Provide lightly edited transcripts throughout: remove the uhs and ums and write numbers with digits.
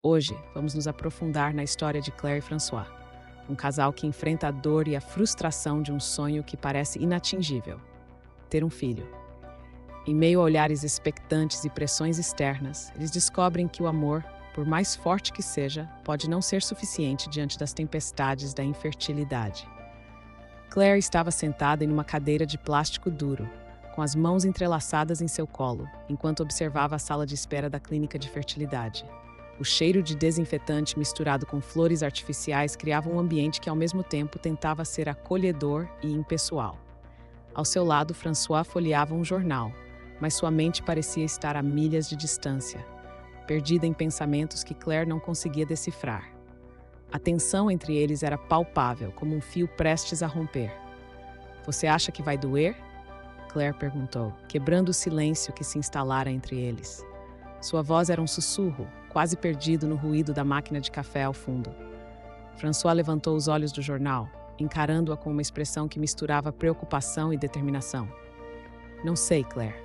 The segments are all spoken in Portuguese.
Hoje, vamos nos aprofundar na história de Claire e François, um casal que enfrenta a dor e a frustração de um sonho que parece inatingível: ter um filho. Em meio a olhares expectantes e pressões externas, eles descobrem que o amor, por mais forte que seja, pode não ser suficiente diante das tempestades da infertilidade. Claire estava sentada em uma cadeira de plástico duro, com as mãos entrelaçadas em seu colo, enquanto observava a sala de espera da clínica de fertilidade. O cheiro de desinfetante misturado com flores artificiais criava um ambiente que, ao mesmo tempo, tentava ser acolhedor e impessoal. Ao seu lado, François folheava um jornal, mas sua mente parecia estar a milhas de distância, perdida em pensamentos que Claire não conseguia decifrar. A tensão entre eles era palpável, como um fio prestes a romper. "Você acha que vai doer?" Claire perguntou, quebrando o silêncio que se instalara entre eles. Sua voz era um sussurro, quase perdido no ruído da máquina de café ao fundo. François levantou os olhos do jornal, encarando-a com uma expressão que misturava preocupação e determinação. "Não sei, Claire,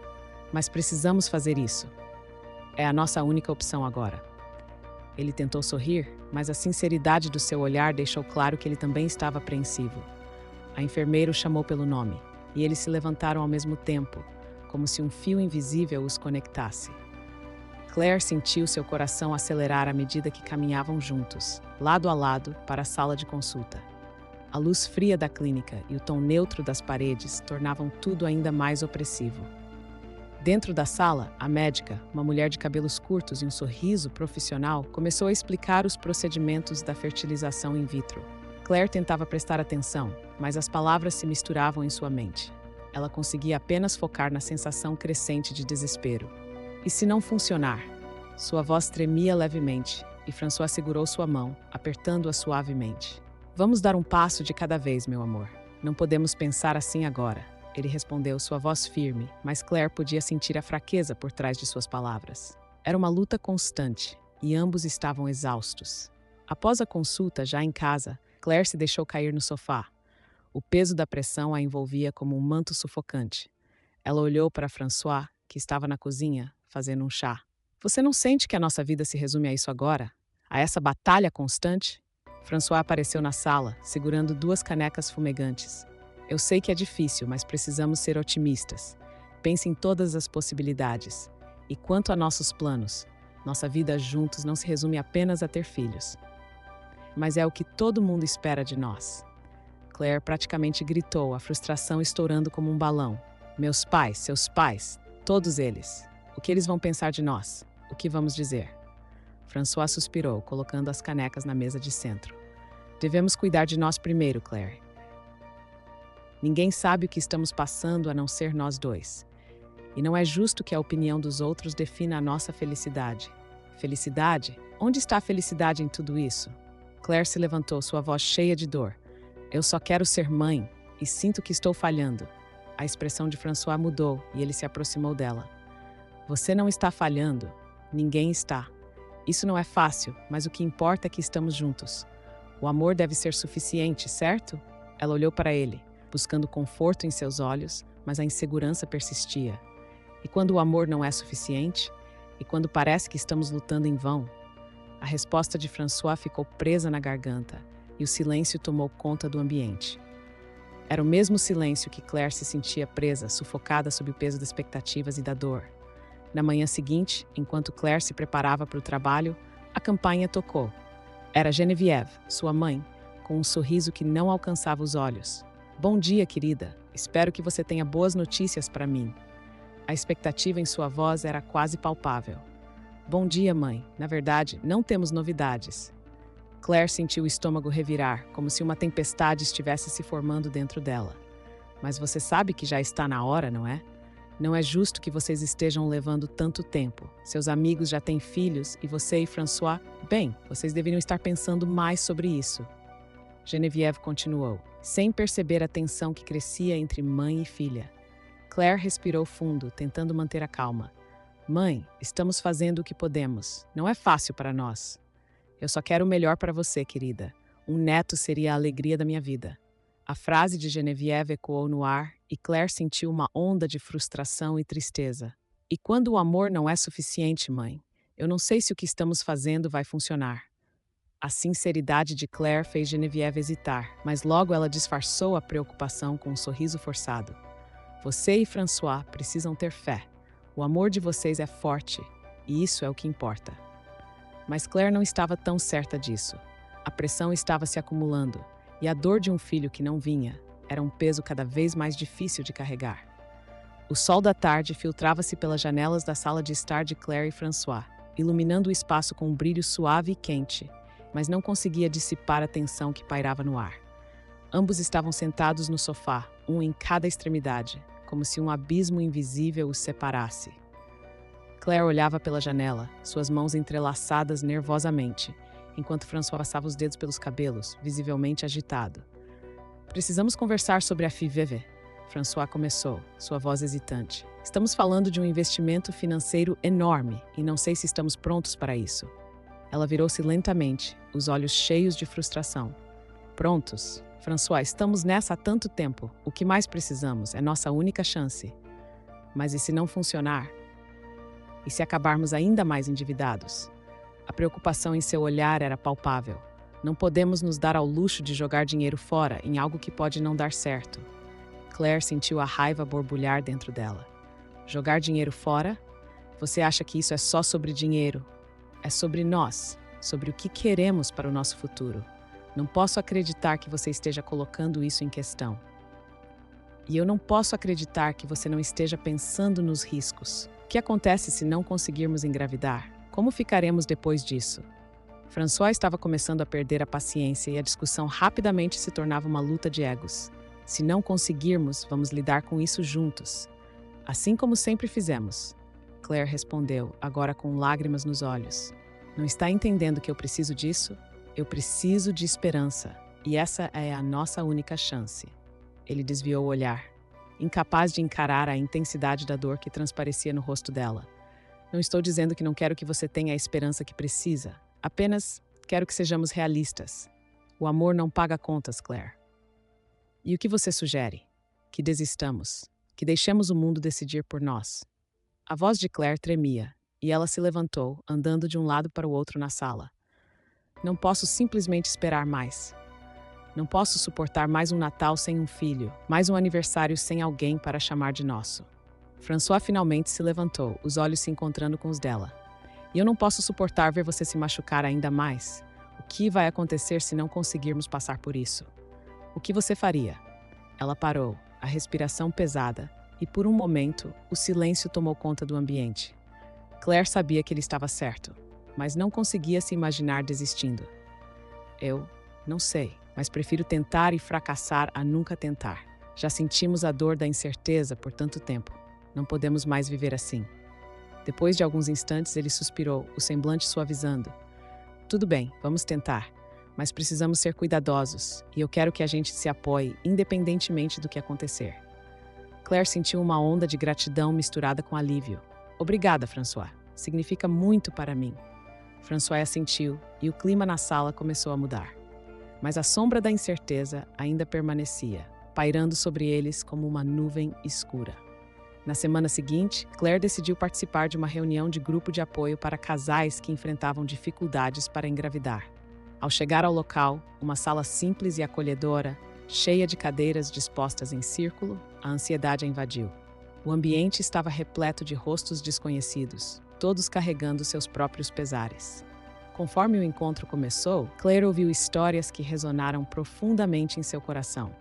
mas precisamos fazer isso. É a nossa única opção agora." Ele tentou sorrir, mas a sinceridade do seu olhar deixou claro que ele também estava apreensivo. A enfermeira o chamou pelo nome, e eles se levantaram ao mesmo tempo, como se um fio invisível os conectasse. Claire sentiu seu coração acelerar à medida que caminhavam juntos, lado a lado, para a sala de consulta. A luz fria da clínica e o tom neutro das paredes tornavam tudo ainda mais opressivo. Dentro da sala, a médica, uma mulher de cabelos curtos e um sorriso profissional, começou a explicar os procedimentos da fertilização in vitro. Claire tentava prestar atenção, mas as palavras se misturavam em sua mente. Ela conseguia apenas focar na sensação crescente de desespero. "E se não funcionar?" Sua voz tremia levemente, e François segurou sua mão, apertando-a suavemente. "Vamos dar um passo de cada vez, meu amor. Não podemos pensar assim agora." Ele respondeu, sua voz firme, mas Claire podia sentir a fraqueza por trás de suas palavras. Era uma luta constante, e ambos estavam exaustos. Após a consulta, já em casa, Claire se deixou cair no sofá. O peso da pressão a envolvia como um manto sufocante. Ela olhou para François, que estava na cozinha, fazendo um chá. "Você não sente que a nossa vida se resume a isso agora? A essa batalha constante?" François apareceu na sala, segurando 2 canecas fumegantes. "Eu sei que é difícil, mas precisamos ser otimistas. Pense em todas as possibilidades. E quanto a nossos planos, nossa vida juntos não se resume apenas a ter filhos. Mas é o que todo mundo espera de nós." Claire praticamente gritou, a frustração estourando como um balão. "Meus pais, seus pais, todos eles. O que eles vão pensar de nós? O que vamos dizer?" François suspirou, colocando as canecas na mesa de centro. "Devemos cuidar de nós primeiro, Claire. Ninguém sabe o que estamos passando a não ser nós dois. E não é justo que a opinião dos outros defina a nossa felicidade." "Felicidade? Onde está a felicidade em tudo isso?" Claire se levantou, sua voz cheia de dor. "Eu só quero ser mãe e sinto que estou falhando." A expressão de François mudou e ele se aproximou dela. "Você não está falhando. Ninguém está. Isso não é fácil, mas o que importa é que estamos juntos. O amor deve ser suficiente, certo?" Ela olhou para ele, buscando conforto em seus olhos, mas a insegurança persistia. "E quando o amor não é suficiente? E quando parece que estamos lutando em vão?" A resposta de François ficou presa na garganta, e o silêncio tomou conta do ambiente. Era o mesmo silêncio que Claire se sentia presa, sufocada sob o peso das expectativas e da dor. Na manhã seguinte, enquanto Claire se preparava para o trabalho, a campainha tocou. Era Geneviève, sua mãe, com um sorriso que não alcançava os olhos. "Bom dia, querida. Espero que você tenha boas notícias para mim." A expectativa em sua voz era quase palpável. "Bom dia, mãe. Na verdade, não temos novidades." Claire sentiu o estômago revirar, como se uma tempestade estivesse se formando dentro dela. "Mas você sabe que já está na hora, não é? Não é justo que vocês estejam levando tanto tempo. Seus amigos já têm filhos e você e François... Bem, vocês deveriam estar pensando mais sobre isso." Geneviève continuou, sem perceber a tensão que crescia entre mãe e filha. Claire respirou fundo, tentando manter a calma. "Mãe, estamos fazendo o que podemos. Não é fácil para nós. Eu só quero o melhor para você, querida. Um neto seria a alegria da minha vida." A frase de Geneviève ecoou no ar e Claire sentiu uma onda de frustração e tristeza. "E quando o amor não é suficiente, mãe? Eu não sei se o que estamos fazendo vai funcionar. A sinceridade de Claire fez Geneviève hesitar, mas logo ela disfarçou a preocupação com um sorriso forçado. Você e François precisam ter fé. O amor de vocês é forte, e isso é o que importa. Mas Claire não estava tão certa disso. A pressão estava se acumulando, e a dor de um filho que não vinha era um peso cada vez mais difícil de carregar. O sol da tarde filtrava-se pelas janelas da sala de estar de Claire e François, iluminando o espaço com um brilho suave e quente, mas não conseguia dissipar a tensão que pairava no ar. Ambos estavam sentados no sofá, um em cada extremidade, como se um abismo invisível os separasse. Claire olhava pela janela, suas mãos entrelaçadas nervosamente, enquanto François passava os dedos pelos cabelos, visivelmente agitado. Precisamos conversar sobre a FIVV. François começou, sua voz hesitante. Estamos falando de um investimento financeiro enorme e não sei se estamos prontos para isso. Ela virou-se lentamente, os olhos cheios de frustração. Prontos? François, estamos nessa há tanto tempo. O que mais precisamos é nossa única chance. Mas e se não funcionar? E se acabarmos ainda mais endividados? A preocupação em seu olhar era palpável. Não podemos nos dar ao luxo de jogar dinheiro fora em algo que pode não dar certo. Claire sentiu a raiva borbulhar dentro dela. Jogar dinheiro fora? Você acha que isso é só sobre dinheiro? É sobre nós, sobre o que queremos para o nosso futuro. Não posso acreditar que você esteja colocando isso em questão. E eu não posso acreditar que você não esteja pensando nos riscos. O que acontece se não conseguirmos engravidar? Como ficaremos depois disso? François estava começando a perder a paciência e a discussão rapidamente se tornava uma luta de egos. Se não conseguirmos, vamos lidar com isso juntos. Assim como sempre fizemos. Claire respondeu, agora com lágrimas nos olhos. Não está entendendo que eu preciso disso? Eu preciso de esperança. E essa é a nossa única chance. Ele desviou o olhar, incapaz de encarar a intensidade da dor que transparecia no rosto dela. Não estou dizendo que não quero que você tenha a esperança que precisa. Apenas quero que sejamos realistas. O amor não paga contas, Claire. E o que você sugere? Que desistamos. Que deixemos o mundo decidir por nós. A voz de Claire tremia, e ela se levantou, andando de um lado para o outro na sala. Não posso simplesmente esperar mais. Não posso suportar mais um Natal sem um filho, mais um aniversário sem alguém para chamar de nosso. François finalmente se levantou, os olhos se encontrando com os dela. E eu não posso suportar ver você se machucar ainda mais. O que vai acontecer se não conseguirmos passar por isso? O que você faria? Ela parou, a respiração pesada, e por um momento, o silêncio tomou conta do ambiente. Claire sabia que ele estava certo, mas não conseguia se imaginar desistindo. Eu não sei, mas prefiro tentar e fracassar a nunca tentar. Já sentimos a dor da incerteza por tanto tempo. Não podemos mais viver assim. Depois de alguns instantes, ele suspirou, o semblante suavizando. Tudo bem, vamos tentar, mas precisamos ser cuidadosos, e eu quero que a gente se apoie, independentemente do que acontecer. Claire sentiu uma onda de gratidão misturada com alívio. Obrigada, François. Significa muito para mim. François assentiu, e o clima na sala começou a mudar. Mas a sombra da incerteza ainda permanecia, pairando sobre eles como uma nuvem escura. Na semana seguinte, Claire decidiu participar de uma reunião de grupo de apoio para casais que enfrentavam dificuldades para engravidar. Ao chegar ao local, uma sala simples e acolhedora, cheia de cadeiras dispostas em círculo, a ansiedade a invadiu. O ambiente estava repleto de rostos desconhecidos, todos carregando seus próprios pesares. Conforme o encontro começou, Claire ouviu histórias que ressonaram profundamente em seu coração.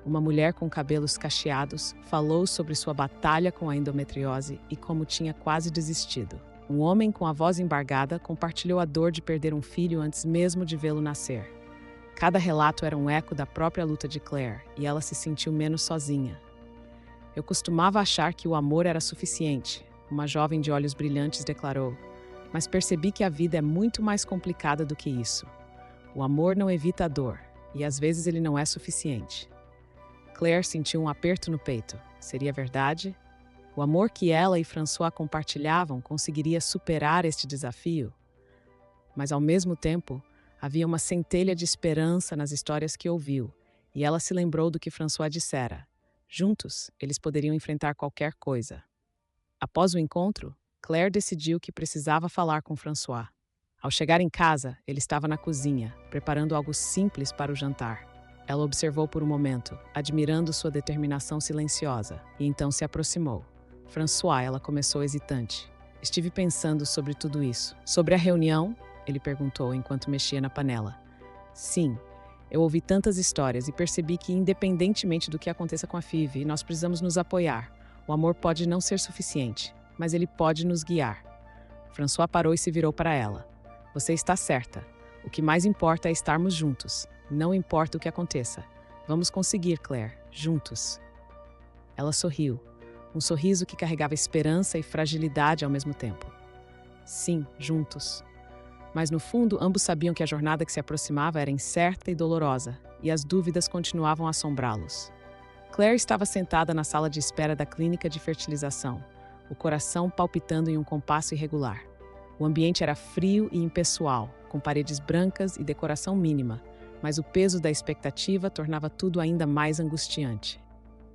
Uma mulher com cabelos cacheados falou sobre sua batalha com a endometriose e como tinha quase desistido. Um homem com a voz embargada compartilhou a dor de perder um filho antes mesmo de vê-lo nascer. Cada relato era um eco da própria luta de Claire, e ela se sentiu menos sozinha. Eu costumava achar que o amor era suficiente, uma jovem de olhos brilhantes declarou, mas percebi que a vida é muito mais complicada do que isso. O amor não evita a dor, e às vezes ele não é suficiente. Claire sentiu um aperto no peito. Seria verdade? O amor que ela e François compartilhavam conseguiria superar este desafio? Mas, ao mesmo tempo, havia uma centelha de esperança nas histórias que ouviu, e ela se lembrou do que François dissera. Juntos, eles poderiam enfrentar qualquer coisa. Após o encontro, Claire decidiu que precisava falar com François. Ao chegar em casa, ele estava na cozinha, preparando algo simples para o jantar. Ela observou por um momento, admirando sua determinação silenciosa, e então se aproximou. François, ela começou hesitante. Estive pensando sobre tudo isso. Sobre a reunião? Ele perguntou enquanto mexia na panela. Sim, eu ouvi tantas histórias e percebi que, independentemente do que aconteça com a Phoebe, nós precisamos nos apoiar. O amor pode não ser suficiente, mas ele pode nos guiar. François parou e se virou para ela. Você está certa. O que mais importa é estarmos juntos. Não importa o que aconteça. Vamos conseguir, Claire, juntos. Ela sorriu, um sorriso que carregava esperança e fragilidade ao mesmo tempo. Sim, juntos. Mas no fundo, ambos sabiam que a jornada que se aproximava era incerta e dolorosa, e as dúvidas continuavam a assombrá-los. Claire estava sentada na sala de espera da clínica de fertilização, o coração palpitando em um compasso irregular. O ambiente era frio e impessoal, com paredes brancas e decoração mínima, mas o peso da expectativa tornava tudo ainda mais angustiante.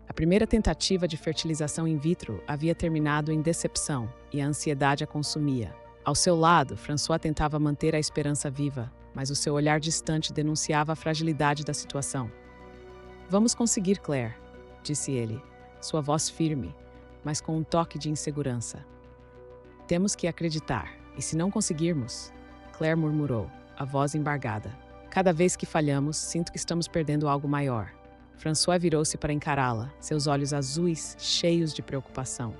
A primeira tentativa de fertilização in vitro havia terminado em decepção, e a ansiedade a consumia. Ao seu lado, François tentava manter a esperança viva, mas o seu olhar distante denunciava a fragilidade da situação. Vamos conseguir, Claire, disse ele, sua voz firme, mas com um toque de insegurança. Temos que acreditar, e se não conseguirmos, Claire murmurou, a voz embargada. Cada vez que falhamos, sinto que estamos perdendo algo maior. François virou-se para encará-la, seus olhos azuis, cheios de preocupação.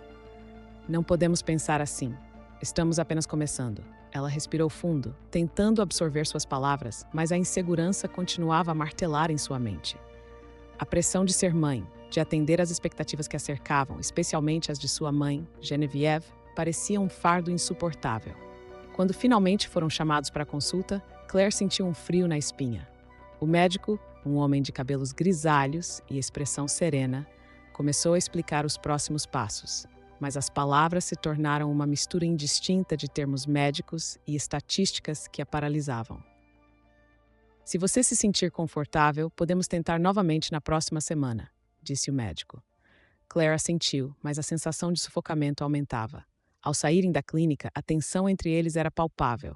Não podemos pensar assim. Estamos apenas começando. Ela respirou fundo, tentando absorver suas palavras, mas a insegurança continuava a martelar em sua mente. A pressão de ser mãe, de atender às expectativas que a cercavam, especialmente as de sua mãe, Geneviève, parecia um fardo insuportável. Quando finalmente foram chamados para a consulta, Claire sentiu um frio na espinha. O médico, um homem de cabelos grisalhos e expressão serena, começou a explicar os próximos passos, mas as palavras se tornaram uma mistura indistinta de termos médicos e estatísticas que a paralisavam. Se você se sentir confortável, podemos tentar novamente na próxima semana, disse o médico. Claire assentiu, mas a sensação de sufocamento aumentava. Ao saírem da clínica, a tensão entre eles era palpável.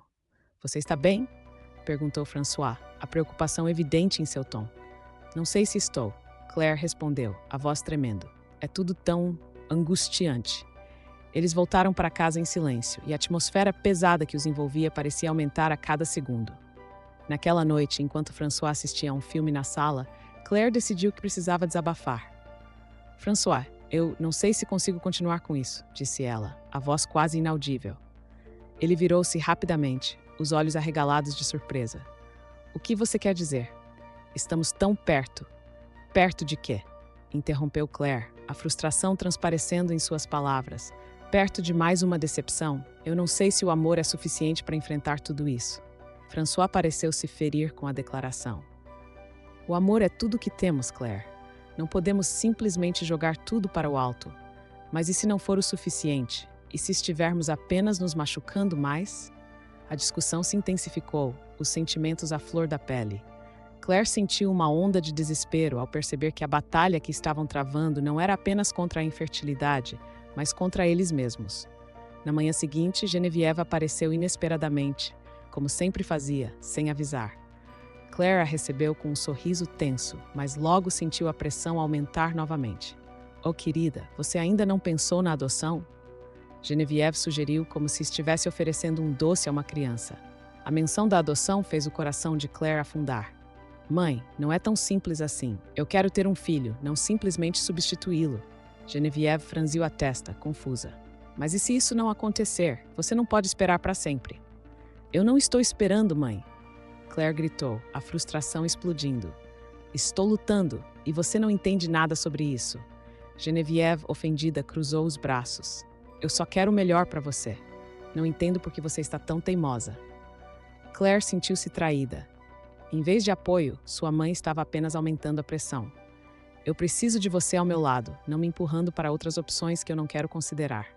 Você está bem? Perguntou François, a preocupação evidente em seu tom. Não sei se estou, Claire respondeu, a voz tremendo. É tudo tão angustiante. Eles voltaram para casa em silêncio, e a atmosfera pesada que os envolvia parecia aumentar a cada segundo. Naquela noite, enquanto François assistia a um filme na sala, Claire decidiu que precisava desabafar. François, eu não sei se consigo continuar com isso, disse ela, a voz quase inaudível. Ele virou-se rapidamente, os olhos arregalados de surpresa. O que você quer dizer? Estamos tão perto. Perto de quê? Interrompeu Claire, a frustração transparecendo em suas palavras. Perto de mais uma decepção? Eu não sei se o amor é suficiente para enfrentar tudo isso. François pareceu se ferir com a declaração. O amor é tudo o que temos, Claire. Não podemos simplesmente jogar tudo para o alto. Mas e se não for o suficiente? E se estivermos apenas nos machucando mais? A discussão se intensificou, os sentimentos à flor da pele. Claire sentiu uma onda de desespero ao perceber que a batalha que estavam travando não era apenas contra a infertilidade, mas contra eles mesmos. Na manhã seguinte, Geneviève apareceu inesperadamente, como sempre fazia, sem avisar. Claire a recebeu com um sorriso tenso, mas logo sentiu a pressão aumentar novamente. Oh, querida, você ainda não pensou na adoção? Geneviève sugeriu como se estivesse oferecendo um doce a uma criança. A menção da adoção fez o coração de Claire afundar. Mãe, não é tão simples assim. Eu quero ter um filho, não simplesmente substituí-lo. Geneviève franziu a testa, confusa. Mas e se isso não acontecer? Você não pode esperar para sempre. Eu não estou esperando, mãe. Claire gritou, a frustração explodindo. Estou lutando, e você não entende nada sobre isso. Geneviève, ofendida, cruzou os braços. Eu só quero o melhor para você. Não entendo por que você está tão teimosa. Claire sentiu-se traída. Em vez de apoio, sua mãe estava apenas aumentando a pressão. Eu preciso de você ao meu lado, não me empurrando para outras opções que eu não quero considerar.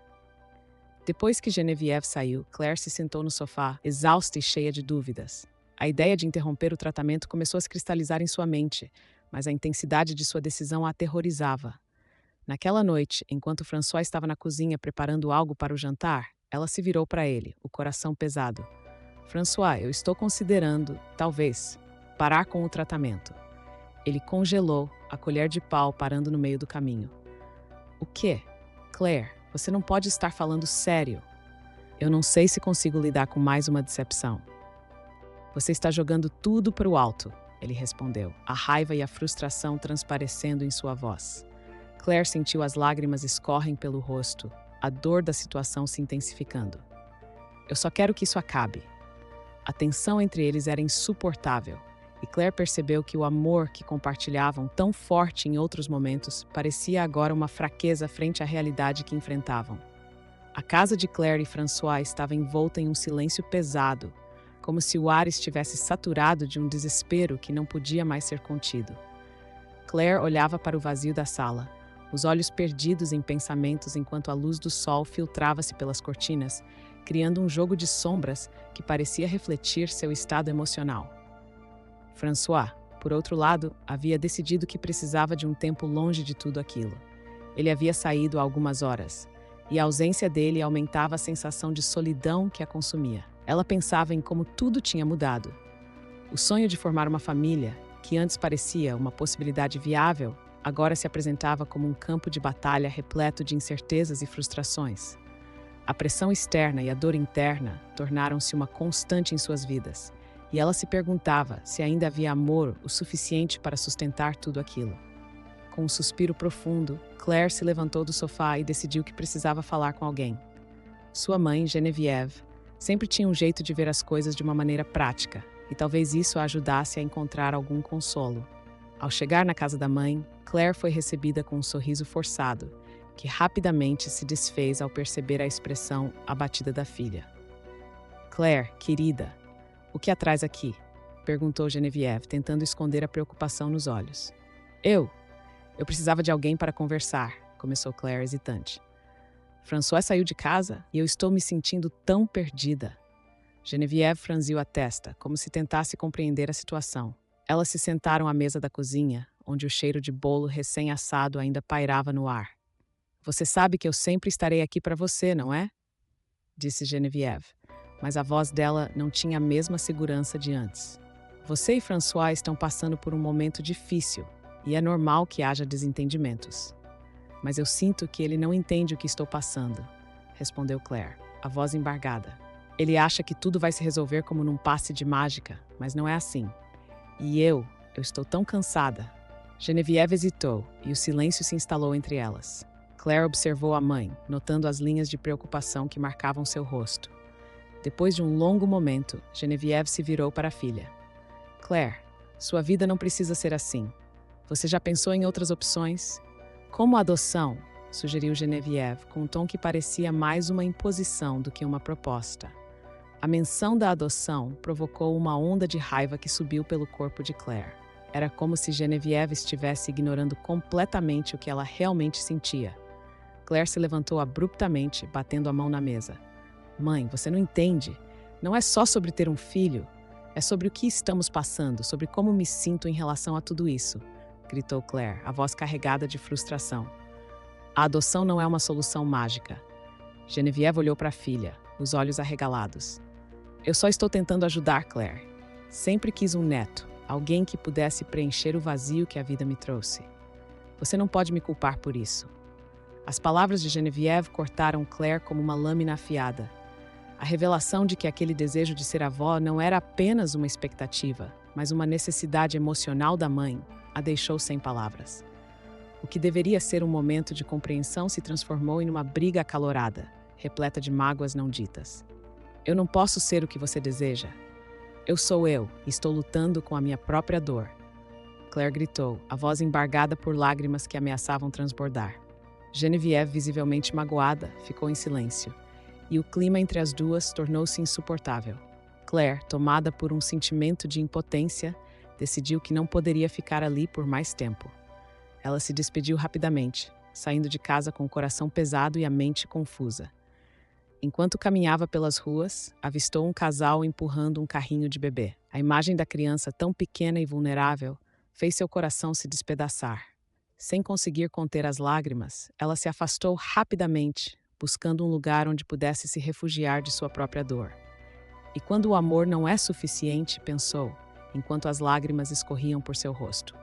Depois que Geneviève saiu, Claire se sentou no sofá, exausta e cheia de dúvidas. A ideia de interromper o tratamento começou a se cristalizar em sua mente, mas a intensidade de sua decisão a aterrorizava. Naquela noite, enquanto François estava na cozinha preparando algo para o jantar, Ela se virou para ele, o coração pesado. François, eu estou considerando, talvez, parar com o tratamento. Ele congelou, a colher de pau parando no meio do caminho. O quê? Claire, você não pode estar falando sério. Eu não sei se consigo lidar com mais uma decepção. Você está jogando tudo para o alto, ele respondeu, a raiva e a frustração transparecendo em sua voz. Claire sentiu as lágrimas escorrem pelo rosto, a dor da situação se intensificando. Eu só quero que isso acabe. A tensão entre eles era insuportável, e Claire percebeu que o amor que compartilhavam tão forte em outros momentos parecia agora uma fraqueza frente à realidade que enfrentavam. A casa de Claire e François estava envolta em um silêncio pesado, como se o ar estivesse saturado de um desespero que não podia mais ser contido. Claire olhava para o vazio da sala, os olhos perdidos em pensamentos enquanto a luz do sol filtrava-se pelas cortinas, criando um jogo de sombras que parecia refletir seu estado emocional. François, por outro lado, havia decidido que precisava de um tempo longe de tudo aquilo. Ele havia saído há algumas horas, e a ausência dele aumentava a sensação de solidão que a consumia. Ela pensava em como tudo tinha mudado. O sonho de formar uma família, que antes parecia uma possibilidade viável, agora se apresentava como um campo de batalha repleto de incertezas e frustrações. A pressão externa e a dor interna tornaram-se uma constante em suas vidas, e ela se perguntava se ainda havia amor o suficiente para sustentar tudo aquilo. Com um suspiro profundo, Claire se levantou do sofá e decidiu que precisava falar com alguém. Sua mãe, Geneviève, sempre tinha um jeito de ver as coisas de uma maneira prática, e talvez isso a ajudasse a encontrar algum consolo. Ao chegar na casa da mãe, Claire foi recebida com um sorriso forçado, que rapidamente se desfez ao perceber a expressão abatida da filha. Claire, querida, o que a traz aqui? Perguntou Geneviève, tentando esconder a preocupação nos olhos. Eu precisava de alguém para conversar, começou Claire hesitante. François saiu de casa e eu estou me sentindo tão perdida. Geneviève franziu a testa, como se tentasse compreender a situação. Elas se sentaram à mesa da cozinha, onde o cheiro de bolo recém-assado ainda pairava no ar. Você sabe que eu sempre estarei aqui para você, não é? Disse Geneviève, mas a voz dela não tinha a mesma segurança de antes. Você e François estão passando por um momento difícil, e é normal que haja desentendimentos. Mas eu sinto que ele não entende o que estou passando, respondeu Claire, a voz embargada. Ele acha que tudo vai se resolver como num passe de mágica, mas não é assim. E eu estou tão cansada. Geneviève hesitou, e o silêncio se instalou entre elas. Claire observou a mãe, notando as linhas de preocupação que marcavam seu rosto. Depois de um longo momento, Geneviève se virou para a filha. Claire, sua vida não precisa ser assim. Você já pensou em outras opções? Como a adoção, sugeriu Geneviève, com um tom que parecia mais uma imposição do que uma proposta. A menção da adoção provocou uma onda de raiva que subiu pelo corpo de Claire. Era como se Geneviève estivesse ignorando completamente o que ela realmente sentia. Claire se levantou abruptamente, batendo a mão na mesa. Mãe, você não entende. Não é só sobre ter um filho. É sobre o que estamos passando, sobre como me sinto em relação a tudo isso, gritou Claire, a voz carregada de frustração. A adoção não é uma solução mágica. Geneviève olhou para a filha, os olhos arregalados. Eu só estou tentando ajudar, Claire. Sempre quis um neto, alguém que pudesse preencher o vazio que a vida me trouxe. Você não pode me culpar por isso. As palavras de Geneviève cortaram Claire como uma lâmina afiada. A revelação de que aquele desejo de ser avó não era apenas uma expectativa, mas uma necessidade emocional da mãe, a deixou sem palavras. O que deveria ser um momento de compreensão se transformou em uma briga acalorada, repleta de mágoas não ditas. Eu não posso ser o que você deseja. Eu sou eu e estou lutando com a minha própria dor. Claire gritou, a voz embargada por lágrimas que ameaçavam transbordar. Geneviève, visivelmente magoada, ficou em silêncio, e o clima entre as duas tornou-se insuportável. Claire, tomada por um sentimento de impotência, decidiu que não poderia ficar ali por mais tempo. Ela se despediu rapidamente, saindo de casa com o coração pesado e a mente confusa. Enquanto caminhava pelas ruas, avistou um casal empurrando um carrinho de bebê. A imagem da criança, tão pequena e vulnerável, fez seu coração se despedaçar. Sem conseguir conter as lágrimas, ela se afastou rapidamente, buscando um lugar onde pudesse se refugiar de sua própria dor. E quando o amor não é suficiente, pensou, enquanto as lágrimas escorriam por seu rosto.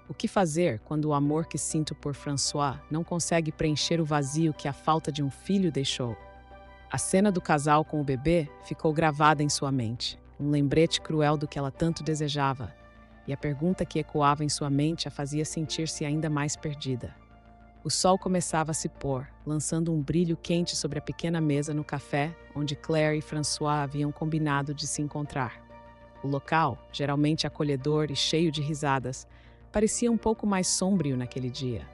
O que fazer quando o amor que sinto por François não consegue preencher o vazio que a falta de um filho deixou? A cena do casal com o bebê ficou gravada em sua mente, um lembrete cruel do que ela tanto desejava, e a pergunta que ecoava em sua mente a fazia sentir-se ainda mais perdida. O sol começava a se pôr, lançando um brilho quente sobre a pequena mesa no café onde Claire e François haviam combinado de se encontrar. O local, geralmente acolhedor e cheio de risadas, parecia um pouco mais sombrio naquele dia.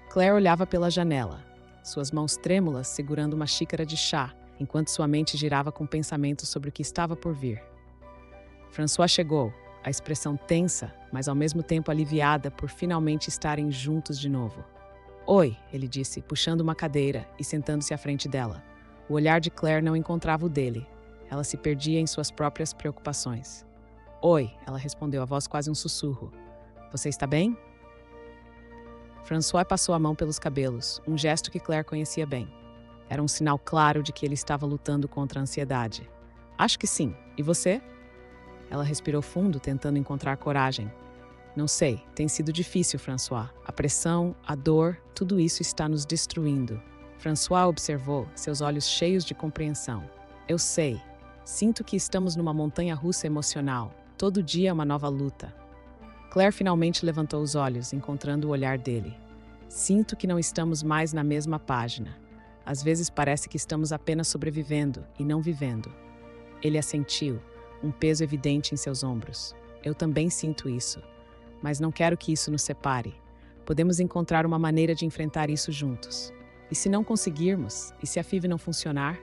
Claire olhava pela janela, suas mãos trêmulas segurando uma xícara de chá, enquanto sua mente girava com pensamentos sobre o que estava por vir. François chegou, a expressão tensa, mas ao mesmo tempo aliviada por finalmente estarem juntos de novo. "Oi", ele disse, puxando uma cadeira e sentando-se à frente dela. O olhar de Claire não encontrava o dele. Ela se perdia em suas próprias preocupações. "Oi", ela respondeu, a voz quase um sussurro. "Você está bem?" François passou a mão pelos cabelos, um gesto que Claire conhecia bem. Era um sinal claro de que ele estava lutando contra a ansiedade. "Acho que sim. E você?" Ela respirou fundo, tentando encontrar coragem. "Não sei, tem sido difícil, François. A pressão, a dor, tudo isso está nos destruindo." François observou, seus olhos cheios de compreensão. "Eu sei. Sinto que estamos numa montanha-russa emocional. Todo dia é uma nova luta." Claire finalmente levantou os olhos, encontrando o olhar dele. "Sinto que não estamos mais na mesma página. Às vezes parece que estamos apenas sobrevivendo e não vivendo." Ele assentiu, um peso evidente em seus ombros. "Eu também sinto isso. Mas não quero que isso nos separe. Podemos encontrar uma maneira de enfrentar isso juntos. E se não conseguirmos? E se a FIV não funcionar?"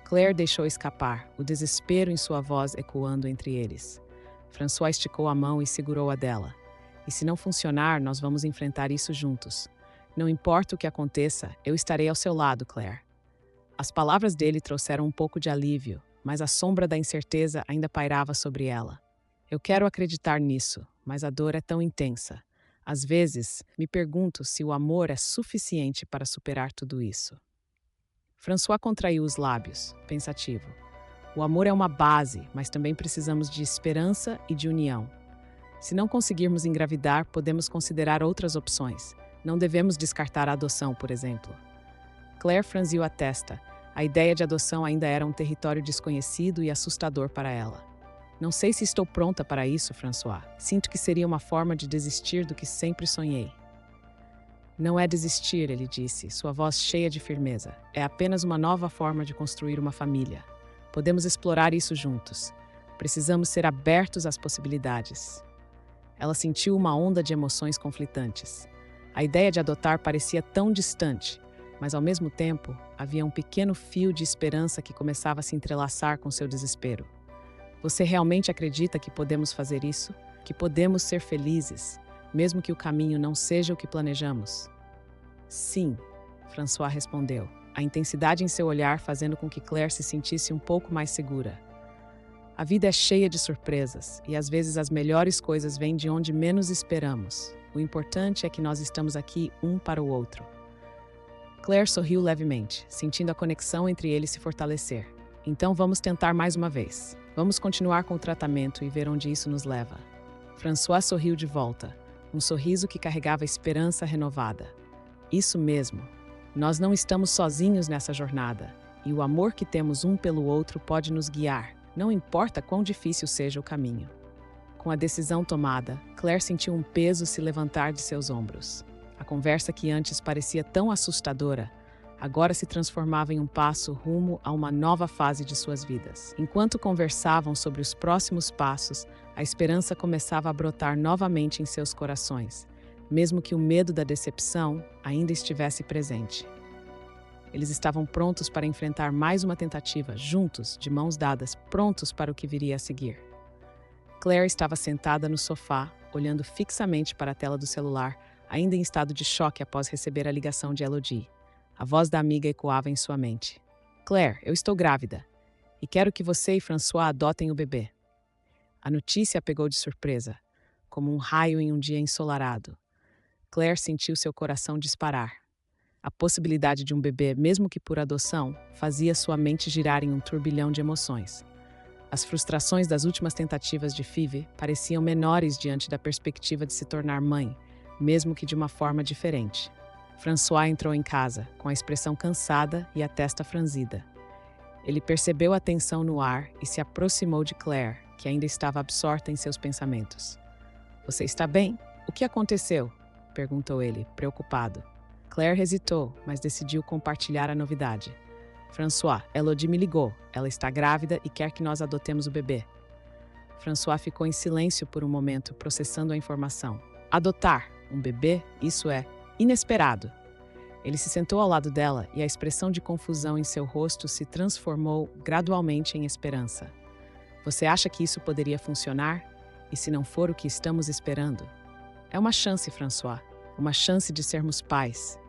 Claire deixou escapar, o desespero em sua voz ecoando entre eles. François esticou a mão e segurou a dela. "E se não funcionar, nós vamos enfrentar isso juntos. Não importa o que aconteça, eu estarei ao seu lado, Claire." As palavras dele trouxeram um pouco de alívio, mas a sombra da incerteza ainda pairava sobre ela. "Eu quero acreditar nisso, mas a dor é tão intensa. Às vezes, me pergunto se o amor é suficiente para superar tudo isso." François contraiu os lábios, pensativo. "O amor é uma base, mas também precisamos de esperança e de união. Se não conseguirmos engravidar, podemos considerar outras opções. Não devemos descartar a adoção, por exemplo." Claire franziu a testa. A ideia de adoção ainda era um território desconhecido e assustador para ela. "Não sei se estou pronta para isso, François. Sinto que seria uma forma de desistir do que sempre sonhei." "Não é desistir", ele disse, sua voz cheia de firmeza. "É apenas uma nova forma de construir uma família. Podemos explorar isso juntos. Precisamos ser abertos às possibilidades." Ela sentiu uma onda de emoções conflitantes. A ideia de adotar parecia tão distante, mas ao mesmo tempo havia um pequeno fio de esperança que começava a se entrelaçar com seu desespero. "Você realmente acredita que podemos fazer isso? Que podemos ser felizes, mesmo que o caminho não seja o que planejamos?" "Sim", François respondeu, a intensidade em seu olhar fazendo com que Claire se sentisse um pouco mais segura. "A vida é cheia de surpresas, e às vezes as melhores coisas vêm de onde menos esperamos. O importante é que nós estamos aqui um para o outro." Claire sorriu levemente, sentindo a conexão entre eles se fortalecer. "Então vamos tentar mais uma vez. Vamos continuar com o tratamento e ver onde isso nos leva." François sorriu de volta, um sorriso que carregava esperança renovada. "Isso mesmo. Nós não estamos sozinhos nessa jornada, e o amor que temos um pelo outro pode nos guiar, não importa quão difícil seja o caminho." Com a decisão tomada, Claire sentiu um peso se levantar de seus ombros. A conversa que antes parecia tão assustadora, agora se transformava em um passo rumo a uma nova fase de suas vidas. Enquanto conversavam sobre os próximos passos, a esperança começava a brotar novamente em seus corações, mesmo que o medo da decepção ainda estivesse presente. Eles estavam prontos para enfrentar mais uma tentativa, juntos, de mãos dadas, prontos para o que viria a seguir. Claire estava sentada no sofá, olhando fixamente para a tela do celular, ainda em estado de choque após receber a ligação de Elodie. A voz da amiga ecoava em sua mente. "Claire, eu estou grávida, e quero que você e François adotem o bebê." A notícia a pegou de surpresa, como um raio em um dia ensolarado. Claire sentiu seu coração disparar. A possibilidade de um bebê, mesmo que por adoção, fazia sua mente girar em um turbilhão de emoções. As frustrações das últimas tentativas de Phoebe pareciam menores diante da perspectiva de se tornar mãe, mesmo que de uma forma diferente. François entrou em casa, com a expressão cansada e a testa franzida. Ele percebeu a tensão no ar e se aproximou de Claire, que ainda estava absorta em seus pensamentos. "Você está bem? O que aconteceu?" perguntou ele, preocupado. Claire hesitou, mas decidiu compartilhar a novidade. "François, Elodie me ligou. Ela está grávida e quer que nós adotemos o bebê." François ficou em silêncio por um momento, processando a informação. Adotar um bebê? Isso é inesperado. Ele se sentou ao lado dela e a expressão de confusão em seu rosto se transformou gradualmente em esperança. "Você acha que isso poderia funcionar? E se não for o que estamos esperando?" "É uma chance, François. Uma chance de sermos pais.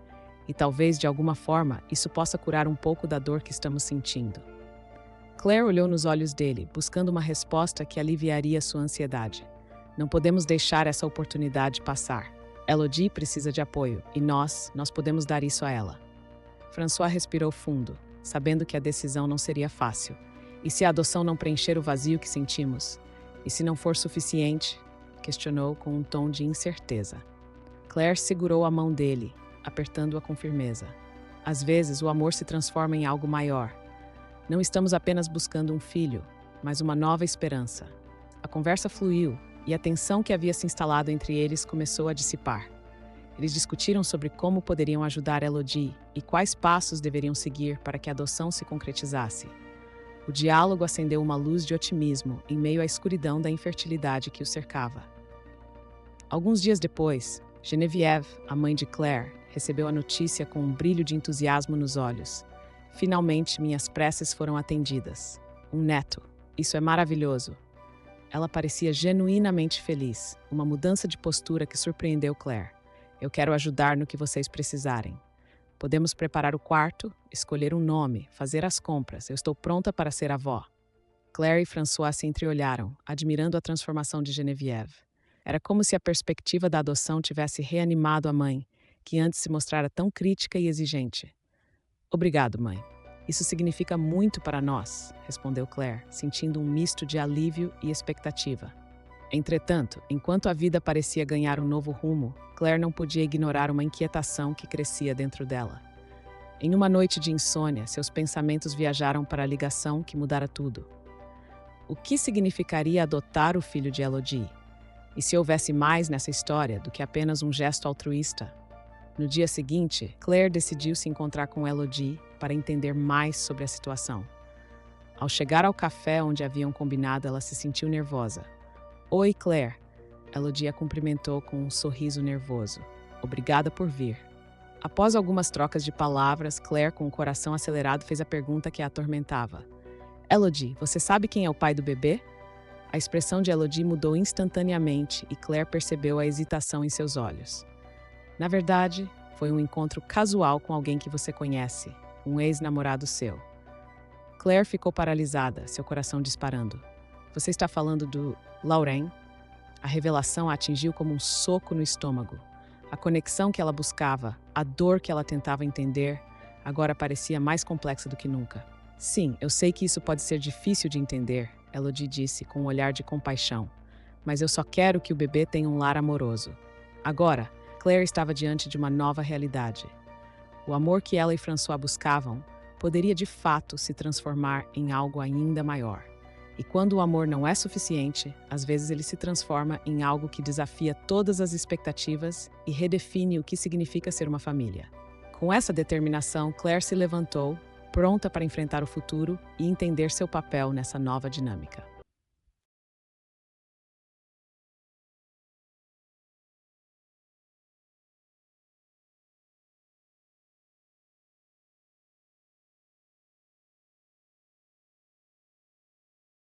E talvez, de alguma forma, isso possa curar um pouco da dor que estamos sentindo." Claire olhou nos olhos dele, buscando uma resposta que aliviaria sua ansiedade. "Não podemos deixar essa oportunidade passar. Elodie precisa de apoio, e nós podemos dar isso a ela." François respirou fundo, sabendo que a decisão não seria fácil. "E se a adoção não preencher o vazio que sentimos? E se não for suficiente?" questionou com um tom de incerteza. Claire segurou a mão dele, apertando-a com firmeza. "Às vezes, o amor se transforma em algo maior. Não estamos apenas buscando um filho, mas uma nova esperança." A conversa fluiu, e a tensão que havia se instalado entre eles começou a dissipar. Eles discutiram sobre como poderiam ajudar Elodie e quais passos deveriam seguir para que a adoção se concretizasse. O diálogo acendeu uma luz de otimismo em meio à escuridão da infertilidade que o cercava. Alguns dias depois, Geneviève, a mãe de Claire, recebeu a notícia com um brilho de entusiasmo nos olhos. "Finalmente, minhas preces foram atendidas. Um neto. Isso é maravilhoso." Ela parecia genuinamente feliz, uma mudança de postura que surpreendeu Claire. "Eu quero ajudar no que vocês precisarem. Podemos preparar o quarto, escolher um nome, fazer as compras. Eu estou pronta para ser avó." Claire e François se entreolharam, admirando a transformação de Geneviève. Era como se a perspectiva da adoção tivesse reanimado a mãe, que antes se mostrara tão crítica e exigente. "Obrigado, mãe. Isso significa muito para nós", respondeu Claire, sentindo um misto de alívio e expectativa. Entretanto, enquanto a vida parecia ganhar um novo rumo, Claire não podia ignorar uma inquietação que crescia dentro dela. Em uma noite de insônia, seus pensamentos viajaram para a ligação que mudara tudo. O que significaria adotar o filho de Elodie? E se houvesse mais nessa história do que apenas um gesto altruísta? No dia seguinte, Claire decidiu se encontrar com Elodie para entender mais sobre a situação. Ao chegar ao café onde haviam combinado, ela se sentiu nervosa. "Oi, Claire." Elodie a cumprimentou com um sorriso nervoso. "Obrigada por vir." Após algumas trocas de palavras, Claire, com o coração acelerado, fez a pergunta que a atormentava. "Elodie, você sabe quem é o pai do bebê?" A expressão de Elodie mudou instantaneamente e Claire percebeu a hesitação em seus olhos. "Na verdade, foi um encontro casual com alguém que você conhece, um ex-namorado seu." Claire ficou paralisada, seu coração disparando. "Você está falando do Laurent?" A revelação a atingiu como um soco no estômago. A conexão que ela buscava, a dor que ela tentava entender, agora parecia mais complexa do que nunca. "Sim, eu sei que isso pode ser difícil de entender", Elodie disse com um olhar de compaixão. "Mas eu só quero que o bebê tenha um lar amoroso." Agora, Claire estava diante de uma nova realidade. O amor que ela e François buscavam poderia de fato se transformar em algo ainda maior. E quando o amor não é suficiente, às vezes ele se transforma em algo que desafia todas as expectativas e redefine o que significa ser uma família. Com essa determinação, Claire se levantou, pronta para enfrentar o futuro e entender seu papel nessa nova dinâmica.